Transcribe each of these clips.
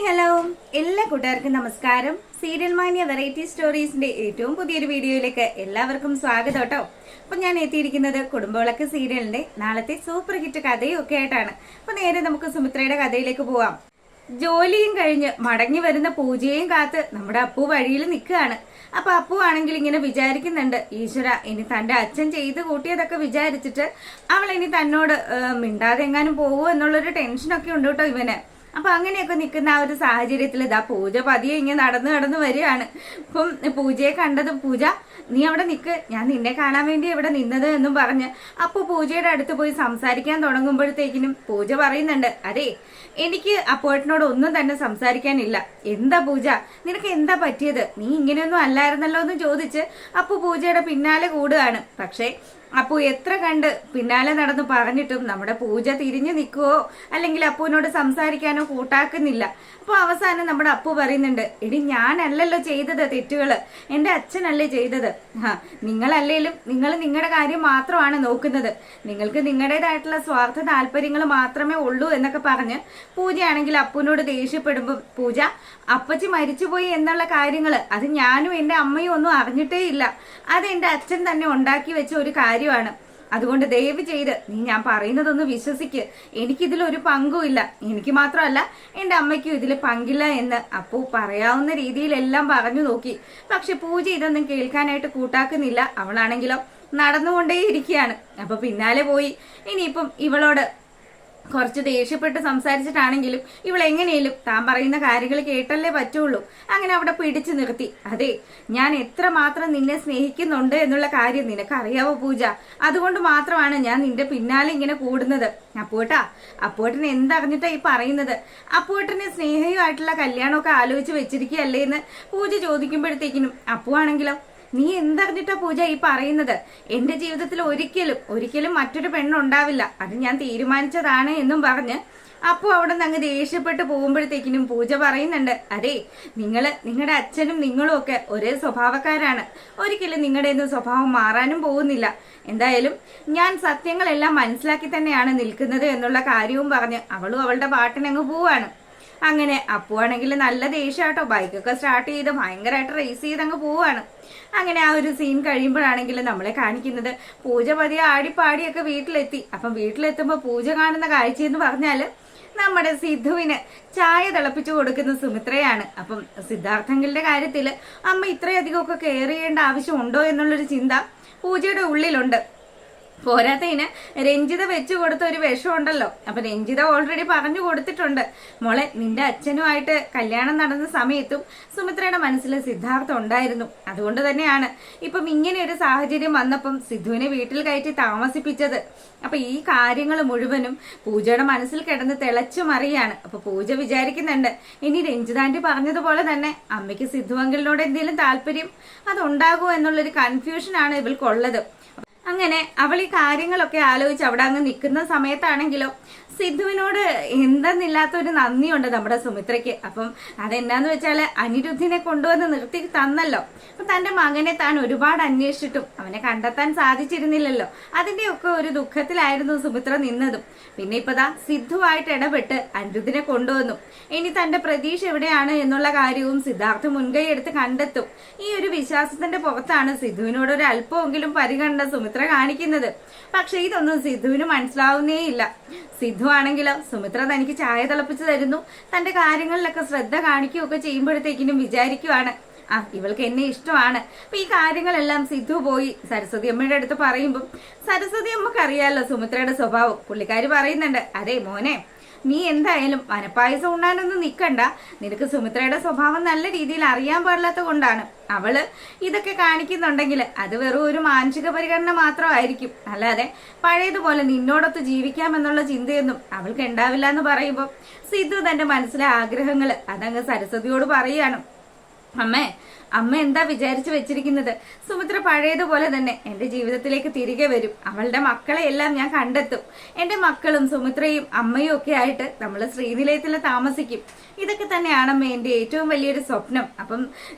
Hello എല്ലാ കൂട്ടുകാർക്കും നമസ്കാരം. സീരിയൽ മാനിയ വെറൈറ്റി സ്റ്റോറീസിന്റെ ഏറ്റവും പുതിയൊരു വീഡിയോയിലേക്ക് എല്ലാവർക്കും സ്വാഗതം കേട്ടോ. അപ്പൊ ഞാൻ എത്തിയിരിക്കുന്നത് കുടുംബവിളക്ക് സീരിയലിന്റെ നാളത്തെ സൂപ്പർ ഹിറ്റ് കഥയും ഒക്കെ ആയിട്ടാണ്. അപ്പൊ നേരെ നമുക്ക് സുമിത്രയുടെ കഥയിലേക്ക് പോവാം. ജോലിയും കഴിഞ്ഞ് മടങ്ങി വരുന്ന പൂജയും കാത്ത് നമ്മുടെ അപ്പു വഴിയിൽ നിൽക്കുകയാണ്. അപ്പൊ അപ്പു ആണെങ്കിൽ ഇങ്ങനെ വിചാരിക്കുന്നുണ്ട്, ഈശ്വര ഇനി തന്റെ അച്ഛൻ ചെയ്ത് കൂട്ടിയതൊക്കെ വിചാരിച്ചിട്ട് അവൾ ഇനി തന്നോട് മിണ്ടാതെ എങ്ങാനും പോവോ എന്നുള്ളൊരു ടെൻഷനൊക്കെ ഉണ്ട് കേട്ടോ ഇവന്. അപ്പൊ അങ്ങനെയൊക്കെ നിൽക്കുന്ന ആ ഒരു സാഹചര്യത്തിൽ ഇതാ പൂജ പതിയെ ഇങ്ങനെ നടന്നു വരികയാണ്. ഇപ്പം പൂജയെ കണ്ടതും, പൂജ നീ അവിടെ നിൽക്ക്, ഞാൻ നിന്നെ കാണാൻ വേണ്ടി ഇവിടെ നിന്നത് എന്നും പറഞ്ഞ് അപ്പൊ പൂജയുടെ അടുത്ത് പോയി സംസാരിക്കാൻ തുടങ്ങുമ്പോഴത്തേക്കിനും പൂജ പറയുന്നുണ്ട്, അതെ എനിക്ക് അപ്പോട്ടിനോട് ഒന്നും തന്നെ സംസാരിക്കാനില്ല. എന്താ പൂജ, നിനക്ക് എന്താ പറ്റിയത്, നീ ഇങ്ങനെയൊന്നും അല്ലായിരുന്നല്ലോ എന്ന് ചോദിച്ച് അപ്പു പൂജയുടെ പിന്നാലെ കൂടുകയാണ്. പക്ഷേ അപ്പു എത്ര കണ്ട് പിന്നാലെ നടന്ന് പറഞ്ഞിട്ടും നമ്മുടെ പൂജ തിരിഞ്ഞു നിൽക്കുവോ അല്ലെങ്കിൽ അപ്പുവിനോട് സംസാരിക്കാനോ കൂട്ടാക്കുന്നില്ല. അപ്പോൾ അവസാനം നമ്മുടെ അപ്പു പറയുന്നുണ്ട്, എടി ഞാനല്ലല്ലോ ചെയ്തത് തെറ്റുകള്, എൻ്റെ അച്ഛനല്ലേ ചെയ്തത്. നിങ്ങളല്ലേലും നിങ്ങൾ നിങ്ങളുടെ കാര്യം മാത്രമാണ് നോക്കുന്നത്, നിങ്ങൾക്ക് നിങ്ങളുടേതായിട്ടുള്ള സ്വാർത്ഥ താല്പര്യങ്ങൾ മാത്രമേ ഉള്ളൂ എന്നൊക്കെ പറഞ്ഞ് പൂജയാണെങ്കിൽ അപ്പുവിനോട് ദേഷ്യപ്പെടുമ്പോൾ, പൂജ അപ്പച്ചി മരിച്ചുപോയി എന്നുള്ള കാര്യങ്ങൾ അത് ഞാനും എൻ്റെ അമ്മയും ഒന്നും അറിഞ്ഞിട്ടേ ഇല്ല, അത് എൻ്റെ അച്ഛൻ തന്നെ ഉണ്ടാക്കി വെച്ച ഒരു കാര്യമാണ്. അതുകൊണ്ട് ദയവ് ചെയ്ത് നീ ഞാൻ പറയുന്നതൊന്ന് വിശ്വസിക്ക്, എനിക്കിതിലൊരു പങ്കുമില്ല, എനിക്ക് മാത്രമല്ല എൻ്റെ അമ്മയ്ക്കും ഇതിൽ പങ്കില്ല എന്ന് അപ്പു പറയാവുന്ന രീതിയിലെല്ലാം പറഞ്ഞു നോക്കി. പക്ഷെ പൂജ ഇതൊന്നും കേൾക്കാനായിട്ട് കൂട്ടാക്കുന്നില്ല. അവളാണെങ്കിലോ നടന്നുകൊണ്ടേയിരിക്കുകയാണ്. അപ്പൊ പിന്നാലെ പോയി ഇനിയിപ്പം ഇവളോട് കുറച്ച് ദേഷ്യപ്പെട്ട് സംസാരിച്ചിട്ടാണെങ്കിലും ഇവളെങ്ങനെയും താൻ പറയുന്ന കാര്യങ്ങൾ കേട്ടല്ലേ പറ്റുള്ളൂ. അങ്ങനെ അവിടെ പിടിച്ചു നിർത്തി, അതെ ഞാൻ എത്രമാത്രം നിന്നെ സ്നേഹിക്കുന്നുണ്ട് എന്നുള്ള കാര്യം നിനക്കറിയാവോ പൂജ, അതുകൊണ്ട് മാത്രമാണ് ഞാൻ നിന്റെ പിന്നാലെ ഇങ്ങനെ കൂടുന്നത്. അപ്പോട്ടന് എന്തറിഞ്ഞിട്ടാ ഈ പറയുന്നത്, അപ്പോട്ടന് സ്നേഹയുമായിട്ടുള്ള കല്യാണമൊക്കെ ആലോചിച്ച് വെച്ചിരിക്കുകയല്ലേ എന്ന് പൂജ ചോദിക്കുമ്പോഴത്തേക്കിനും അപ്പുവാണെങ്കിലോ, നീ എന്തറിഞ്ഞിട്ടാ പൂജ ഈ പറയുന്നത്, എന്റെ ജീവിതത്തിൽ ഒരിക്കലും മറ്റൊരു പെണ്ണുണ്ടാവില്ല, അത് ഞാൻ തീരുമാനിച്ചതാണ് എന്നും പറഞ്ഞ് അപ്പു അവിടെ നിന്ന് അങ്ങ് ദേഷ്യപ്പെട്ട് പോകുമ്പോഴത്തേക്കിനും പൂജ പറയുന്നുണ്ട്, അതെ നിങ്ങളുടെ അച്ഛനും നിങ്ങളും ഒക്കെ ഒരേ സ്വഭാവക്കാരാണ്, ഒരിക്കലും നിങ്ങളുടെ ഒന്നും സ്വഭാവം മാറാനും പോകുന്നില്ല. എന്തായാലും ഞാൻ സത്യങ്ങളെല്ലാം മനസ്സിലാക്കി തന്നെയാണ് നിൽക്കുന്നത് എന്നുള്ള കാര്യവും പറഞ്ഞ് അവളും അവളുടെ പാട്ടിനങ്ങ് പോവാണ്. അങ്ങനെ അപ്പുവാണെങ്കിൽ നല്ല ദേഷ്യാട്ടോ, ബൈക്കൊക്കെ സ്റ്റാർട്ട് ചെയ്ത് ഭയങ്കരമായിട്ട് റേസ് ചെയ്ത് അങ്ങ് പോവാണ്. അങ്ങനെ ആ ഒരു സീൻ കഴിയുമ്പോഴാണെങ്കിൽ നമ്മളെ കാണിക്കുന്നത് പൂജ പതിയെ ആടിപ്പാടിയൊക്കെ വീട്ടിലെത്തി. അപ്പം വീട്ടിലെത്തുമ്പോൾ പൂജ കാണുന്ന കാഴ്ചയെന്ന് പറഞ്ഞാല് നമ്മുടെ സിദ്ധുവിന് ചായ തിളപ്പിച്ചു കൊടുക്കുന്ന സുമിത്രയാണ്. അപ്പം സിദ്ധാർത്ഥങ്ങളുടെ കാര്യത്തിൽ അമ്മ ഇത്രയധികം ഒക്കെ കെയർ ചെയ്യേണ്ട ആവശ്യമുണ്ടോ എന്നുള്ളൊരു ചിന്ത പൂജയുടെ ഉള്ളിലുണ്ട്. പോരാത്തതിന് രഞ്ജിത വെച്ചു കൊടുത്ത ഒരു വിഷം ഉണ്ടല്ലോ. അപ്പൊ രഞ്ജിത ഓൾറെഡി പറഞ്ഞു കൊടുത്തിട്ടുണ്ട്, മോളെ നിന്റെ അച്ഛനുമായിട്ട് കല്യാണം നടന്ന സമയത്തും സുമിത്രയുടെ മനസ്സിൽ സിദ്ധാർത്ഥം ഉണ്ടായിരുന്നു. അതുകൊണ്ട് തന്നെയാണ് ഇപ്പം ഇങ്ങനെ ഒരു സാഹചര്യം വന്നപ്പം സിദ്ധുവിനെ വീട്ടിൽ കയറ്റി താമസിപ്പിച്ചത്. അപ്പൊ ഈ കാര്യങ്ങൾ മുഴുവനും പൂജയുടെ മനസ്സിൽ കിടന്ന് തിളച്ചു മറിയാണ്. അപ്പൊ പൂജ വിചാരിക്കുന്നുണ്ട്, ഇനി രഞ്ജിതാന്റി പറഞ്ഞതുപോലെ തന്നെ അമ്മയ്ക്ക് സിദ്ധു അങ്കിളിനോട് എന്തെങ്കിലും താല്പര്യം അതുണ്ടാകുമോ എന്നുള്ളൊരു കൺഫ്യൂഷനാണ് ഇവൾക്കുള്ളത്. അങ്ങനെ അവൾ ഈ കാര്യങ്ങളൊക്കെ ആലോചിച്ച് അവിടെ അങ്ങ് നിൽക്കുന്ന സമയത്താണെങ്കിലോ സിദ്ധുവിനോട് എന്തെന്നില്ലാത്തൊരു നന്ദിയുണ്ട് നമ്മുടെ സുമിത്രയ്ക്ക്. അപ്പം അതെന്നാന്ന് വെച്ചാൽ അനിരുദ്ധിനെ കൊണ്ടുവന്ന് നിർത്തി തന്നല്ലോ. അപ്പൊ തന്റെ മകനെ താൻ ഒരുപാട് അന്വേഷിച്ചിട്ടും അവനെ കണ്ടെത്താൻ സാധിച്ചിരുന്നില്ലല്ലോ. അതിന്റെയൊക്കെ ഒരു ദുഃഖത്തിലായിരുന്നു സുമിത്ര നിന്നതും. പിന്നെ ഇപ്പതാ സിദ്ധുവായിട്ട് ഇടപെട്ട് അനിരുദ്ധിനെ കൊണ്ടുവന്നു. ഇനി തന്റെ പ്രതീക്ഷ എവിടെയാണ് എന്നുള്ള കാര്യവും സിദ്ധാർത്ഥ മുൻകൈ എടുത്ത് കണ്ടെത്തും. ഈ ഒരു വിശ്വാസത്തിന്റെ പുറത്താണ് സിദ്ധുവിനോട് ഒരു അല്പമെങ്കിലും പരിഗണന സുമിത്ര കാണിക്കുന്നത്. പക്ഷെ ഇതൊന്നും സിദ്ധുവിന് മനസ്സിലാവുന്നേ ഇല്ല. സിദ്ധു ആണെങ്കിലോ സുമിത്ര തനിക്ക് ചായ തിളപ്പിച്ച് തരുന്നു, തന്റെ കാര്യങ്ങളിലൊക്കെ ശ്രദ്ധ കാണിക്കുകയൊക്കെ ചെയ്യുമ്പോഴത്തേക്കിനും വിചാരിക്കുവാണ്, ഇവൾക്ക് എന്നെ ഇഷ്ടമാണ്. അപ്പൊ ഈ കാര്യങ്ങളെല്ലാം സിദ്ധു പോയി സരസ്വതി അമ്മയുടെ അടുത്ത് പറയുമ്പോൾ സരസ്വതി അമ്മക്ക് അറിയാലോ സുമിത്രയുടെ സ്വഭാവം. പുള്ളിക്കാരി പറയുന്നുണ്ട്, അതെ മോനെ നീ എന്തായാലും വനപ്പായസം ഉണ്ണാനൊന്നും നിൽക്കണ്ട, നിനക്ക് സുമിത്രയുടെ സ്വഭാവം നല്ല രീതിയിൽ അറിയാൻ പാടില്ലാത്ത കൊണ്ടാണ് അവള് ഇതൊക്കെ കാണിക്കുന്നുണ്ടെങ്കിൽ അത് വെറും ഒരു മാനസിക പരിഗണന മാത്രമായിരിക്കും, അല്ലാതെ പഴയതുപോലെ നിന്നോടൊത്ത് ജീവിക്കാമെന്നുള്ള ചിന്തയൊന്നും അവൾക്ക് ഉണ്ടാവില്ല എന്ന് പറയുമ്പോൾ സിദ്ധു തന്റെ മനസ്സിലെ ആഗ്രഹങ്ങൾ അതങ്ങ് സരസ്വതിയോട് പറയുകയാണ്. അമ്മേ, അമ്മ എന്താ വിചാരിച്ചു വെച്ചിരിക്കുന്നത്? സുമിത്ര പഴയതുപോലെ തന്നെ എന്റെ ജീവിതത്തിലേക്ക് തിരികെ വരും. അവളുടെ മക്കളെ എല്ലാം ഞാൻ കണ്ടെത്തും. എന്റെ മക്കളും സുമിത്രയും അമ്മയും ഒക്കെ ആയിട്ട് നമ്മൾ ശ്രീനിലയത്തിൽ താമസിക്കും. ഇതൊക്കെ തന്നെയാണമ്മേ എന്റെ ഏറ്റവും വലിയൊരു സ്വപ്നം. അപ്പം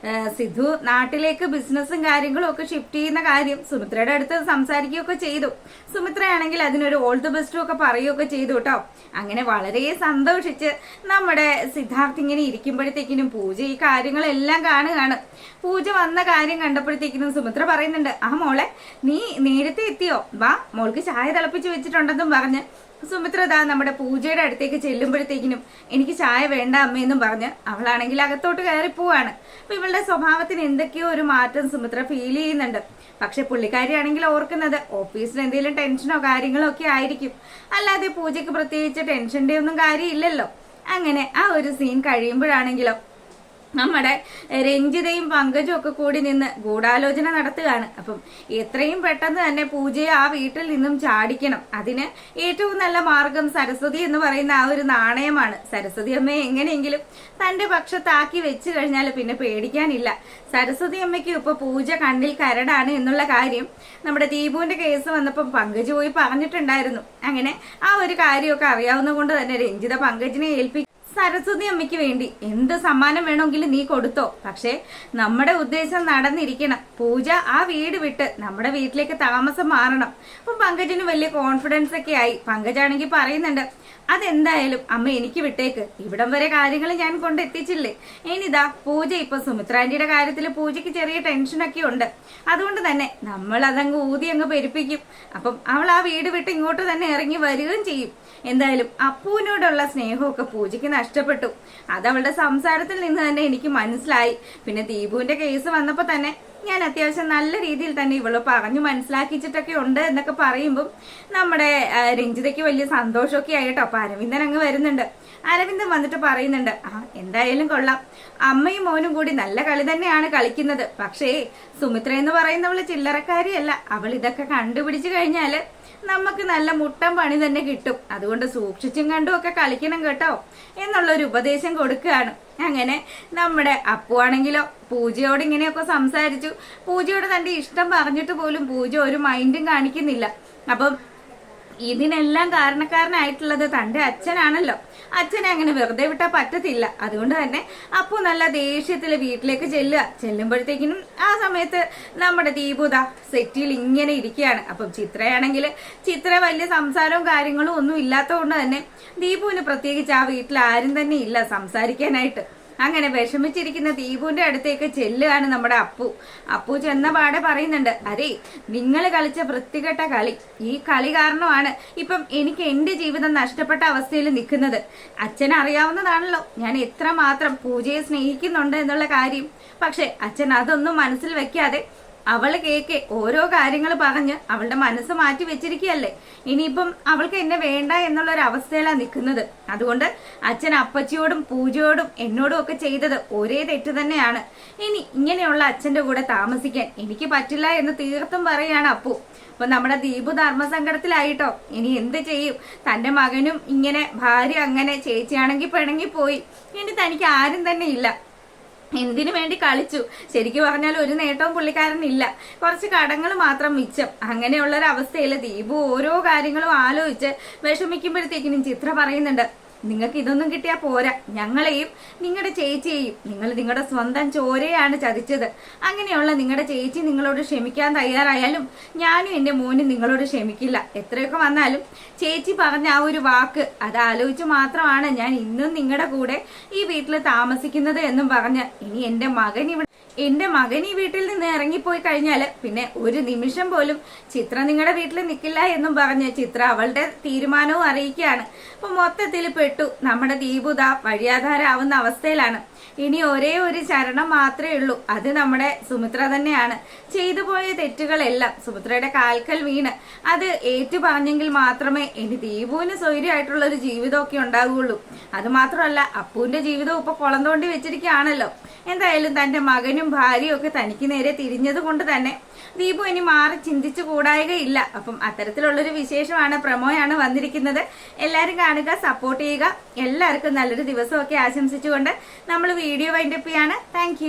സിധു നാട്ടിലേക്ക് ബിസിനസ്സും കാര്യങ്ങളും ഒക്കെ ഷിഫ്റ്റ് ചെയ്യുന്ന കാര്യം സുമിത്രയുടെ അടുത്ത് സംസാരിക്കുകയൊക്കെ ചെയ്തു. സുമിത്രയാണെങ്കിൽ അതിനൊരു ഓൾ ദി ബെസ്റ്റും ഒക്കെ പറയുകയൊക്കെ ചെയ്തു കേട്ടോ. അങ്ങനെ വളരെ സന്തോഷിച്ച് നമ്മുടെ സിദ്ധാർത്ഥ് ഇങ്ങനെ ഇരിക്കുമ്പോഴത്തേക്കിനും പൂജ ഈ കാര്യങ്ങളെല്ലാം കാണുകയാണ്. പൂജ വന്ന കാര്യം കണ്ടപ്പോഴത്തേക്കിനും സുമിത്ര പറയുന്നുണ്ട്, ആ മോളെ നീ നേരത്തെ എത്തിയോ, വാ മോൾക്ക് ചായ തിളപ്പിച്ച് വെച്ചിട്ടുണ്ടെന്നും പറഞ്ഞ് സുമിത്ര ദാ നമ്മുടെ പൂജയുടെ അടുത്തേക്ക് ചെല്ലുമ്പോഴത്തേക്കിനും എനിക്ക് ചായ വേണ്ട അമ്മയെന്നും പറഞ്ഞ് അവളാണെങ്കിൽ അകത്തോട്ട് കയറി പോവാണ്. അപ്പൊ ഇവളുടെ സ്വഭാവത്തിന് എന്തൊക്കെയോ ഒരു മാറ്റം സുമിത്ര ഫീൽ ചെയ്യുന്നുണ്ട്. പക്ഷെ പുള്ളിക്കാരിയാണെങ്കിൽ ഓർക്കുന്നത് ഓഫീസിൽ എന്തെങ്കിലും ടെൻഷനോ കാര്യങ്ങളോ ഒക്കെ ആയിരിക്കും. അല്ലാതെ പൂജയ്ക്ക് പ്രത്യേകിച്ച് ടെൻഷന്റെ ഒന്നും കാര്യമില്ലല്ലോ. അങ്ങനെ ആ ഒരു സീൻ കഴിയുമ്പോഴാണെങ്കിലോ നമ്മുടെ രഞ്ജിതയും പങ്കജും ഒക്കെ കൂടി നിന്ന് ഗൂഢാലോചന നടത്തുകയാണ്. അപ്പം എത്രയും പെട്ടെന്ന് തന്നെ പൂജയെ ആ വീട്ടിൽ നിന്നും ചാടിക്കണം. അതിന് ഏറ്റവും നല്ല മാർഗം സരസ്വതി എന്ന് പറയുന്ന ആ ഒരു നാണയമാണ്. സരസ്വതി അമ്മയെ എങ്ങനെയെങ്കിലും തന്റെ പക്ഷത്താക്കി വെച്ചു കഴിഞ്ഞാൽ പിന്നെ പേടിക്കാനില്ല. സരസ്വതി അമ്മയ്ക്ക് ഇപ്പൊ പൂജ കണ്ണിൽ കരടാണ് എന്നുള്ള കാര്യം നമ്മുടെ ദീപുവിന്റെ കേസ് വന്നപ്പം പങ്കജ് പോയി പറഞ്ഞിട്ടുണ്ടായിരുന്നു. അങ്ങനെ ആ ഒരു കാര്യമൊക്കെ അറിയാവുന്ന കൊണ്ട് തന്നെ രഞ്ജിത പങ്കജിനെ ഏൽപ്പിക്കും. സരസ്വതി അമ്മയ്ക്ക് വേണ്ടി എന്ത് സമ്മാനം വേണമെങ്കിലും നീ കൊടുത്തോ, പക്ഷെ നമ്മുടെ ഉദ്ദേശം നടന്നിരിക്കണം. പൂജ ആ വീട് വിട്ട് നമ്മുടെ വീട്ടിലേക്ക് താമസം മാറണം. അപ്പൊ പങ്കജിന് വലിയ കോൺഫിഡൻസ് ഒക്കെ ആയി. പങ്കജാണെങ്കിൽ പറയുന്നുണ്ട്, അതെന്തായാലും അമ്മ എനിക്ക് വിട്ടേക്ക്, ഇവിടം വരെ കാര്യങ്ങൾ ഞാൻ കൊണ്ടെത്തിച്ചില്ലേ. ഇനിതാ പൂജ ഇപ്പൊ സുമിത്രാന്റിയുടെ കാര്യത്തിൽ പൂജയ്ക്ക് ചെറിയ ടെൻഷനൊക്കെ ഉണ്ട്. അതുകൊണ്ട് തന്നെ നമ്മൾ അതങ്ങ് ഊതി അങ്ങ് പെരുപ്പിക്കും. അപ്പം അവൾ ആ വീട് വിട്ട് ഇങ്ങോട്ട് തന്നെ ഇറങ്ങി വരികയും ചെയ്യും. എന്തായാലും അപ്പുവിനോടുള്ള സ്നേഹമൊക്കെ പൂജയ്ക്ക് നഷ്ടപ്പെട്ടു. അതവളുടെ സംസാരത്തിൽ നിന്ന് തന്നെ എനിക്ക് മനസ്സിലായി. പിന്നെ ദീപുവിന്റെ കേസ് വന്നപ്പോ തന്നെ ഞാൻ അത്യാവശ്യം നല്ല രീതിയിൽ തന്നെ ഇവള് പറഞ്ഞു മനസ്സിലാക്കിച്ചിട്ടൊക്കെ ഉണ്ട് എന്നൊക്കെ പറയുമ്പോൾ നമ്മുടെ രഞ്ജിതയ്ക്ക് വലിയ സന്തോഷമൊക്കെ ആയിട്ടോ. അപ്പൊ അരവിന്ദൻ അങ്ങ് വരുന്നുണ്ട്. അരവിന്ദൻ വന്നിട്ട് പറയുന്നുണ്ട്, എന്തായാലും കൊള്ളാം, അമ്മയും മോനും കൂടി നല്ല കളി തന്നെയാണ് കളിക്കുന്നത്. പക്ഷേ സുമിത്ര എന്ന് പറയുന്നവള് ചില്ലറക്കാരിയല്ല. അവൾ ഇതൊക്കെ കണ്ടുപിടിച്ചു കഴിഞ്ഞാല് നമുക്ക് നല്ല മുട്ടം പണി തന്നെ കിട്ടും. അതുകൊണ്ട് സൂക്ഷിച്ചും കണ്ടും ഒക്കെ കളിക്കണം കേട്ടോ എന്നുള്ളൊരു ഉപദേശം കൊടുക്കുകയാണ്. അങ്ങനെ നമ്മുടെ അപ്പു ആണെങ്കിലോ പൂജയോട് ഇങ്ങനെയൊക്കെ സംസാരിച്ചു. പൂജയോട് തന്റെ ഇഷ്ടം പറഞ്ഞിട്ട് പോലും പൂജ ഒരു മൈൻഡും കാണിക്കുന്നില്ല. അപ്പം ഇതിനെല്ലാം കാരണക്കാരനായിട്ടുള്ളത് തന്റെ അച്ഛനാണല്ലോ. അച്ഛനെ അങ്ങനെ വെറുതെ വിട്ടാൽ പറ്റത്തില്ല. അതുകൊണ്ട് തന്നെ അപ്പു നല്ല ദേഷ്യത്തില് വീട്ടിലേക്ക് ചെല്ലുമ്പോഴത്തേക്കിനും ആ സമയത്ത് നമ്മുടെ ദീപുത സെറ്റിൽ ഇങ്ങനെ ഇരിക്കുകയാണ്. അപ്പം ചിത്രയാണെങ്കിൽ ചിത്ര വലിയ സംസാരവും കാര്യങ്ങളും ഒന്നും ഇല്ലാത്തതുകൊണ്ട് തന്നെ ദീപുവിന് പ്രത്യേകിച്ച് ആ വീട്ടിൽ ആരും തന്നെ ഇല്ല സംസാരിക്കാനായിട്ട്. അങ്ങനെ വിഷമിച്ചിരിക്കുന്ന ദീപുവിന്റെ അടുത്തേക്ക് ചെല്ലുകയാണ് നമ്മുടെ അപ്പു ചെന്ന പാടെ പറയുന്നുണ്ട്, അരേ നിങ്ങൾ കളിച്ച വൃത്തികെട്ട കളി, ഈ കളി കാരണമാണ് ഇപ്പം എനിക്ക് എന്റെ ജീവിതം നഷ്ടപ്പെട്ട അവസ്ഥയിൽ നിൽക്കുന്നത്. അച്ഛൻ അറിയാവുന്നതാണല്ലോ ഞാൻ എത്രമാത്രം പൂജയെ സ്നേഹിക്കുന്നുണ്ട് എന്നുള്ള കാര്യം. പക്ഷെ അച്ഛൻ അതൊന്നും മനസ്സിൽ വെക്കാതെ അവള് കേക്ക് ഓരോ കാര്യങ്ങൾ പറഞ്ഞ് അവളുടെ മനസ്സ് മാറ്റി വെച്ചിരിക്കുകയല്ലേ. ഇനിയിപ്പം അവൾക്ക് എന്നെ വേണ്ട എന്നുള്ളൊരു അവസ്ഥയിലാണ് നിൽക്കുന്നത്. അതുകൊണ്ട് അച്ഛൻ അപ്പച്ചിയോടും പൂജയോടും എന്നോടും ഒക്കെ ചെയ്തത് ഒരേ തെറ്റ് തന്നെയാണ്. ഇനി ഇങ്ങനെയുള്ള അച്ഛന്റെ കൂടെ താമസിക്കാൻ എനിക്ക് പറ്റില്ല എന്ന് തീർത്തും പറയാണ് അപ്പു. അപ്പൊ നമ്മുടെ ദീപു ധർമ്മസങ്കടത്തിലായിട്ടോ. ഇനി എന്ത് ചെയ്യും? തന്റെ മകനും ഇങ്ങനെ, ഭാര്യ അങ്ങനെ, ചേച്ചിയാണെങ്കിൽ പിണങ്ങി പോയി. ഇനി തനിക്ക് ആരും തന്നെ ഇല്ല. എന്തിനു വേണ്ടി കളിച്ചു? ശരിക്കും പറഞ്ഞാൽ ഒരു നേട്ടവും പുള്ളിക്കാരനില്ല. കുറച്ച് കടങ്ങൾ മാത്രം മിച്ചം. അങ്ങനെയുള്ളൊരവസ്ഥയിൽ ദീപു ഓരോ കാര്യങ്ങളും ആലോചിച്ച് വിഷമിക്കുമ്പോഴത്തേക്കിനും ചിത്ര പറയുന്നുണ്ട്, നിങ്ങൾക്ക് ഇതൊന്നും കിട്ടിയാ പോരാ, ഞങ്ങളെയും നിങ്ങളുടെ ചേച്ചിയെയും നിങ്ങൾ നിങ്ങളുടെ സ്വന്തം ചോരയാണ് ചതിച്ചത്. അങ്ങനെയുള്ള നിങ്ങളുടെ ചേച്ചി നിങ്ങളോട് ക്ഷമിക്കാൻ തയ്യാറായാലും ഞാനും എന്റെ മോനും നിങ്ങളോട് ക്ഷമിക്കില്ല. എത്രയൊക്കെ വന്നാലും ചേച്ചി പറഞ്ഞ ആ ഒരു വാക്ക് അത് ആലോചിച്ച് മാത്രമാണ് ഞാൻ ഇന്നും നിങ്ങളുടെ കൂടെ ഈ വീട്ടിൽ താമസിക്കുന്നത് എന്നും പറഞ്ഞ് ഇനി എന്റെ മകൻ ഈ വീട്ടിൽ നിന്ന് ഇറങ്ങിപ്പോയി കഴിഞ്ഞാൽ പിന്നെ ഒരു നിമിഷം പോലും ചിത്ര നിങ്ങളുടെ വീട്ടിൽ നിൽക്കില്ല എന്നും പറഞ്ഞ് ചിത്ര അവളുടെ തീരുമാനവും അറിയിക്കുകയാണ്. അപ്പൊ മൊത്തത്തിൽ പെട്ടു നമ്മുടെ ദീപുത വഴിയാധാരാവുന്ന അവസ്ഥയിലാണ്. ഇനി ഒരേ ഒരു ശരണം മാത്രമേ ഉള്ളൂ, അത് നമ്മുടെ സുമിത്ര തന്നെയാണ്. ചെയ്തു പോയ തെറ്റുകളെല്ലാം സുമിത്രയുടെ കാൽക്കൽ വീണ് അത് ഏറ്റു പറഞ്ഞെങ്കിൽ മാത്രമേ ഇനി ദീപുവിന് സ്വൈര്യമായിട്ടുള്ള ഒരു ജീവിതമൊക്കെ ഉണ്ടാവുകയുള്ളൂ. അത് മാത്രമല്ല അപ്പുവിന്റെ ജീവിതം ഇപ്പൊ കുളം തോണ്ടി വെച്ചിരിക്കുകയാണല്ലോ. എന്തായാലും തന്റെ മകനും ഭർത്താവിനും ഭാര്യയും ഒക്കെ തനിക്ക് നേരെ തിരിഞ്ഞത് കൊണ്ട് തന്നെ ദീപു ഇനി മാറി ചിന്തിച്ചു കൂടായികയില്ല. അപ്പം അത്തരത്തിലുള്ളൊരു വിശേഷമാണ്, പ്രമോയാണ് വന്നിരിക്കുന്നത്. എല്ലാവരും കാണുക, സപ്പോർട്ട് ചെയ്യുക. എല്ലാവർക്കും നല്ലൊരു ദിവസമൊക്കെ ആശംസിച്ചുകൊണ്ട് നമ്മൾ വീഡിയോ വൈൻഡപ്പ് ചെയ്യാണ്. താങ്ക്